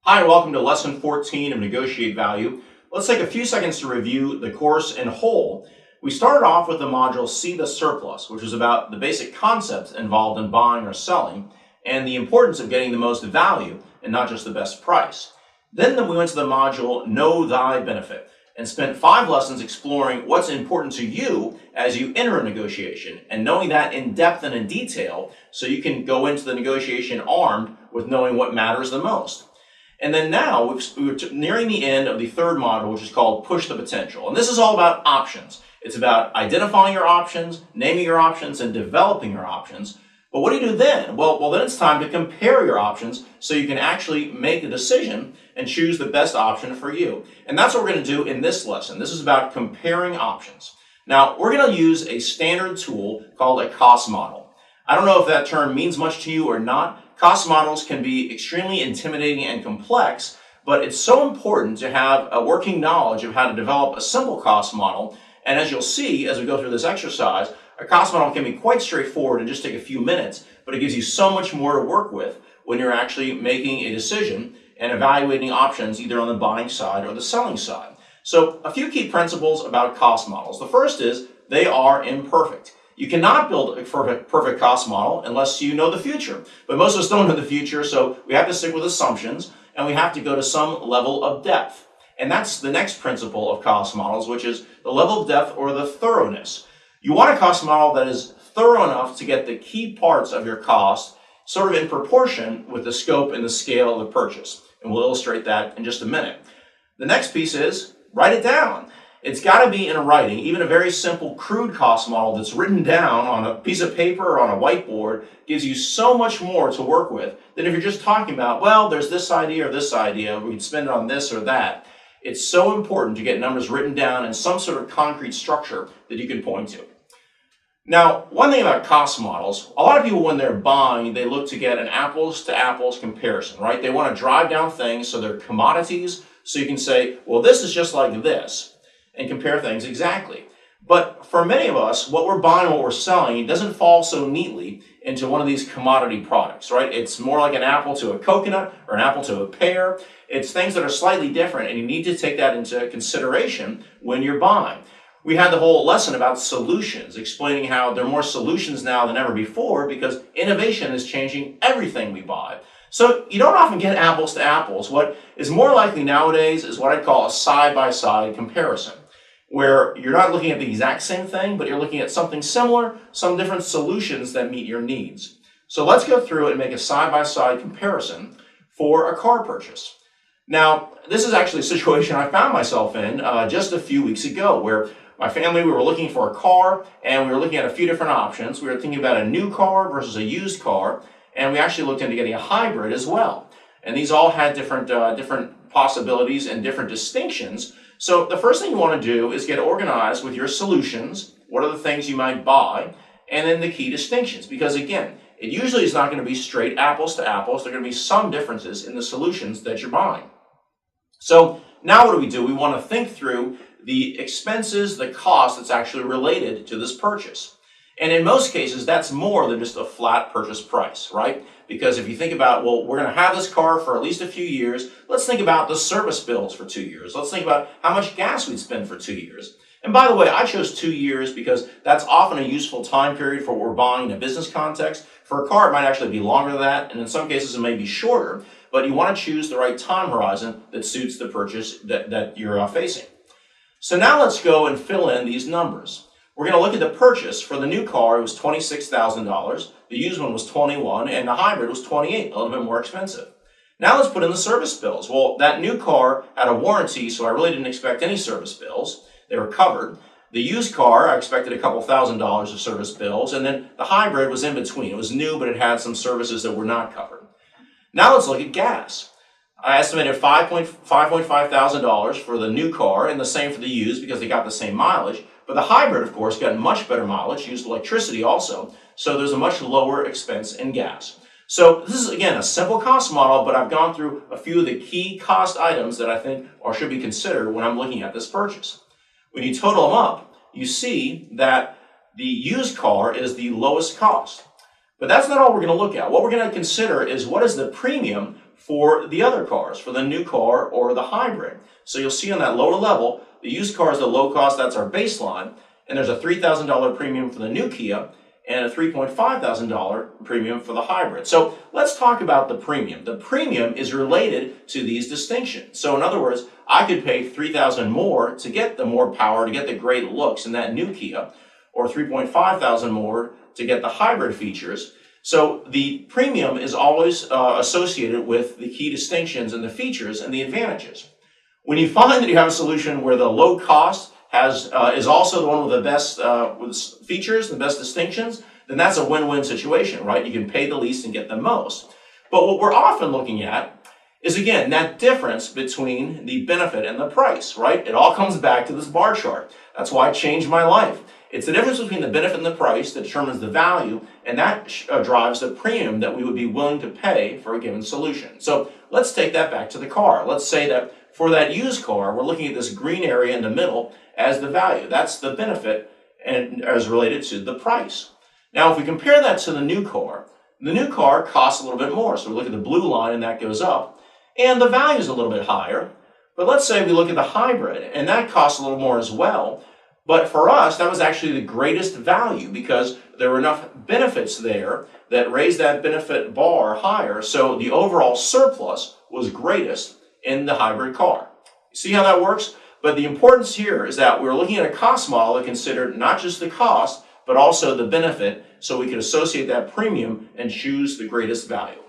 Hi, and welcome to Lesson 14 of Negotiate Value. Let's take a few seconds to review the course in whole. We started off with the module See the Surplus, which was about the basic concepts involved in buying or selling and the importance of getting the most value and not just the best price. Then we went to the module Know Thy Benefit and spent 5 lessons exploring what's important to you as you enter a negotiation and knowing that in depth and in detail so you can go into the negotiation armed with knowing what matters the most. And then now we're nearing the end of the third module, which is called Push the Potential. And this is all about options. It's about identifying your options, naming your options, and developing your options. But what do you do then? Well, then it's time to compare your options so you can actually make a decision and choose the best option for you. And that's what we're going to do in this lesson. This is about comparing options. Now, we're going to use a standard tool called a cost model. I don't know if that term means much to you or not. Cost models can be extremely intimidating and complex, but it's so important to have a working knowledge of how to develop a simple cost model. And as you'll see as we go through this exercise, a cost model can be quite straightforward and just take a few minutes, but it gives you so much more to work with when you're actually making a decision and evaluating options either on the buying side or the selling side. So a few key principles about cost models. The first is they are imperfect. You cannot build a perfect cost model unless you know the future. But most of us don't know the future, so we have to stick with assumptions, and we have to go to some level of depth. And that's the next principle of cost models, which is the level of depth or the thoroughness. You want a cost model that is thorough enough to get the key parts of your cost sort of in proportion with the scope and the scale of the purchase. And we'll illustrate that in just a minute. The next piece is write it down. It's got to be in writing. Even a very simple, crude cost model that's written down on a piece of paper or on a whiteboard gives you so much more to work with than if you're just talking about, well, there's this idea or this idea, we can spend it on this or that. It's so important to get numbers written down in some sort of concrete structure that you can point to. Now, one thing about cost models, a lot of people when they're buying, they look to get an apples to apples comparison, right? They want to drive down things so they're commodities, so you can say, well, this is just like this, and compare things exactly. But for many of us, what we're buying, what we're selling, it doesn't fall so neatly into one of these commodity products, right? It's more like an apple to a coconut or an apple to a pear. It's things that are slightly different, and you need to take that into consideration when you're buying. We had the whole lesson about solutions, explaining how there are more solutions now than ever before because innovation is changing everything we buy. So you don't often get apples to apples. What is more likely nowadays is what I'd call a side-by-side comparison, where you're not looking at the exact same thing, but you're looking at something similar, some different solutions that meet your needs. So let's go through and make a side-by-side comparison for a car purchase. Now, this is actually a situation I found myself in just a few weeks ago, where my family, we were looking for a car, and we were looking at a few different options. We were thinking about a new car versus a used car, and we actually looked into getting a hybrid as well. And these all had different possibilities and different distinctions. So the first thing you want to do is get organized with your solutions. What are the things you might buy? And then the key distinctions. Because again, it usually is not going to be straight apples to apples. There are going to be some differences in the solutions that you're buying. So now what do? We want to think through the expenses, the cost that's actually related to this purchase. And in most cases, that's more than just a flat purchase price, right? Because if you think about, well, we're going to have this car for at least a few years, let's think about the service bills for 2 years. Let's think about how much gas we'd spend for 2 years. And by the way, I chose 2 years because that's often a useful time period for what we're buying in a business context. For a car, it might actually be longer than that, and in some cases it may be shorter, but you want to choose the right time horizon that suits the purchase that you're facing. So now let's go and fill in these numbers. We're going to look at the purchase. For the new car, it was $26,000. The used one was $21,000, and the hybrid was $28,000, a little bit more expensive. Now let's put in the service bills. Well, that new car had a warranty, so I really didn't expect any service bills. They were covered. The used car, I expected a couple $1,000s of service bills, and then the hybrid was in between. It was new, but it had some services that were not covered. Now let's look at gas. I estimated $5,500 for the new car and the same for the used because they got the same mileage. But the hybrid, of course, got much better mileage, used electricity also, so there's a much lower expense in gas. So this is, again, a simple cost model, but I've gone through a few of the key cost items that I think should be considered when I'm looking at this purchase. When you total them up, you see that the used car is the lowest cost. But that's not all we're going to look at. What we're going to consider is what is the premium for the other cars, for the new car or the hybrid. So you'll see on that lower level, the used car is the low cost, that's our baseline, and there's a $3,000 premium for the new Kia and a $3,500 premium for the hybrid. So let's talk about the premium. The premium is related to these distinctions. So in other words, I could pay $3,000 more to get the more power, to get the great looks in that new Kia, or $3,500 more to get the hybrid features. So the premium is always associated with the key distinctions and the features and the advantages. When you find that you have a solution where the low cost is also the one with the best features, the best distinctions, then that's a win-win situation, right? You can pay the least and get the most. But what we're often looking at is, again, that difference between the benefit and the price, right? It all comes back to this bar chart. That's why it changed my life. It's the difference between the benefit and the price that determines the value, and that drives the premium that we would be willing to pay for a given solution. So let's take that back to the car. Let's say that for that used car, we're looking at this green area in the middle as the value. That's the benefit and as related to the price. Now, if we compare that to the new car costs a little bit more. So we look at the blue line and that goes up, and the value is a little bit higher. But let's say we look at the hybrid, and that costs a little more as well. But for us, that was actually the greatest value because there were enough benefits there that raised that benefit bar higher. So the overall surplus was greatest in the hybrid car. See how that works? But the importance here is that we're looking at a cost model that considered not just the cost, but also the benefit, so we could associate that premium and choose the greatest value.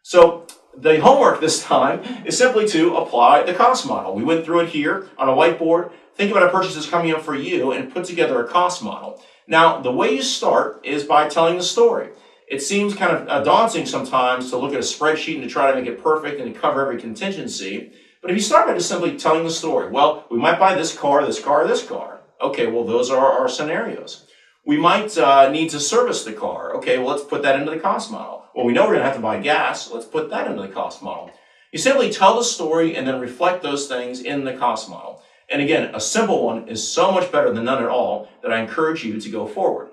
So the homework this time is simply to apply the cost model. We went through it here on a whiteboard. Think about a purchase that's coming up for you and put together a cost model. Now, the way you start is by telling the story. It seems kind of daunting sometimes to look at a spreadsheet and to try to make it perfect and to cover every contingency. But if you start by just simply telling the story, well, we might buy this car, this car, this car. Okay, well, those are our scenarios. We might need to service the car. Okay, well, let's put that into the cost model. Well, we know we're going to have to buy gas. Let's put that into the cost model. You simply tell the story and then reflect those things in the cost model. And again, a simple one is so much better than none at all that I encourage you to go forward.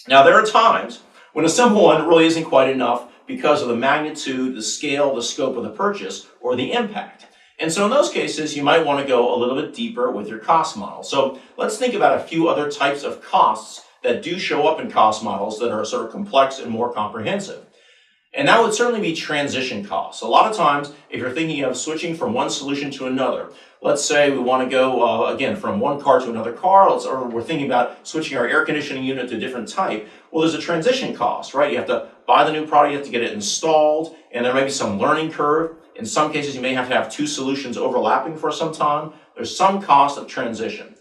Now, there are times when a simple one really isn't quite enough because of the magnitude, the scale, the scope of the purchase, or the impact. And so in those cases, you might want to go a little bit deeper with your cost model. So let's think about a few other types of costs that do show up in cost models that are sort of complex and more comprehensive. And that would certainly be transition costs. A lot of times, if you're thinking of switching from one solution to another, let's say we want to go, again, from one car to another car, or we're thinking about switching our air conditioning unit to a different type, well, there's a transition cost, right? You have to buy the new product, you have to get it installed, and there may be some learning curve. In some cases, you may have to have two solutions overlapping for some time. There's some cost of transition.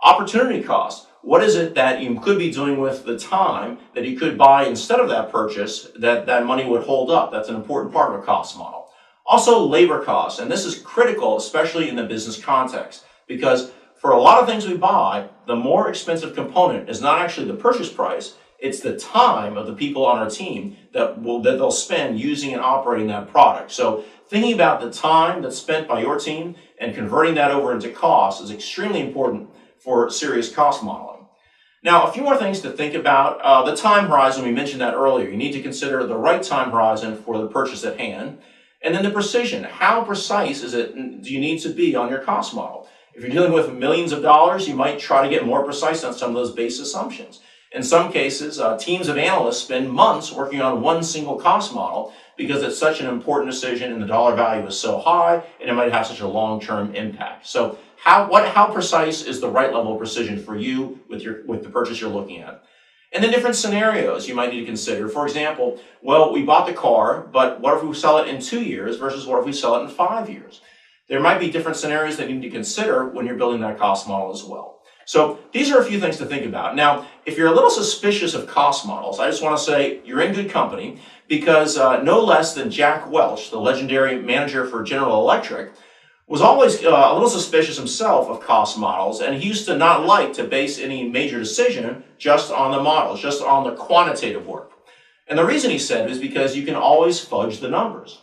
Opportunity cost. What is it that you could be doing with the time that you could buy instead of that purchase that money would hold up? That's an important part of a cost model. Also, labor costs, and this is critical, especially in the business context, because for a lot of things we buy, the more expensive component is not actually the purchase price, it's the time of the people on our team that they'll spend using and operating that product. So thinking about the time that's spent by your team and converting that over into cost is extremely important for serious cost modeling. Now, a few more things to think about. The time horizon, we mentioned that earlier. You need to consider the right time horizon for the purchase at hand. And then the precision. How precise do you need to be on your cost model? If you're dealing with millions of dollars, you might try to get more precise on some of those base assumptions. In some cases, teams of analysts spend months working on one single cost model because it's such an important decision and the dollar value is so high and it might have such a long-term impact. So how precise is the right level of precision for you with the purchase you're looking at? And then different scenarios you might need to consider. For example, well, we bought the car, but what if we sell it in 2 years versus what if we sell it in 5 years? There might be different scenarios that you need to consider when you're building that cost model as well. So these are a few things to think about. Now, if you're a little suspicious of cost models, I just want to say you're in good company because no less than Jack Welch, the legendary manager for General Electric, was always a little suspicious himself of cost models, and he used to not like to base any major decision just on the models, just on the quantitative work. And the reason he said is because you can always fudge the numbers.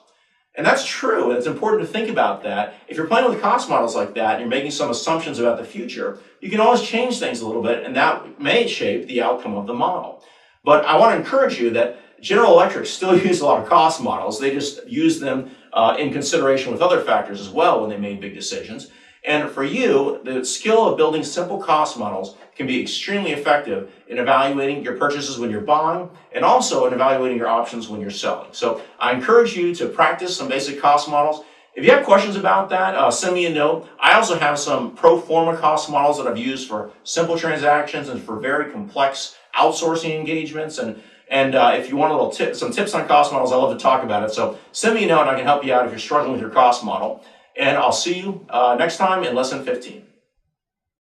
And that's true, and it's important to think about that. If you're playing with cost models like that, and you're making some assumptions about the future, you can always change things a little bit, and that may shape the outcome of the model. But I want to encourage you that General Electric still used a lot of cost models. They just used them in consideration with other factors as well when they made big decisions. And for you, the skill of building simple cost models can be extremely effective in evaluating your purchases when you're buying and also in evaluating your options when you're selling. So I encourage you to practice some basic cost models. If you have questions about that, send me a note. I also have some pro forma cost models that I've used for simple transactions and for very complex outsourcing engagements. And if you want a little some tips on cost models, I love to talk about it. So send me a note and I can help you out if you're struggling with your cost model. And I'll see you next time in Lesson 15.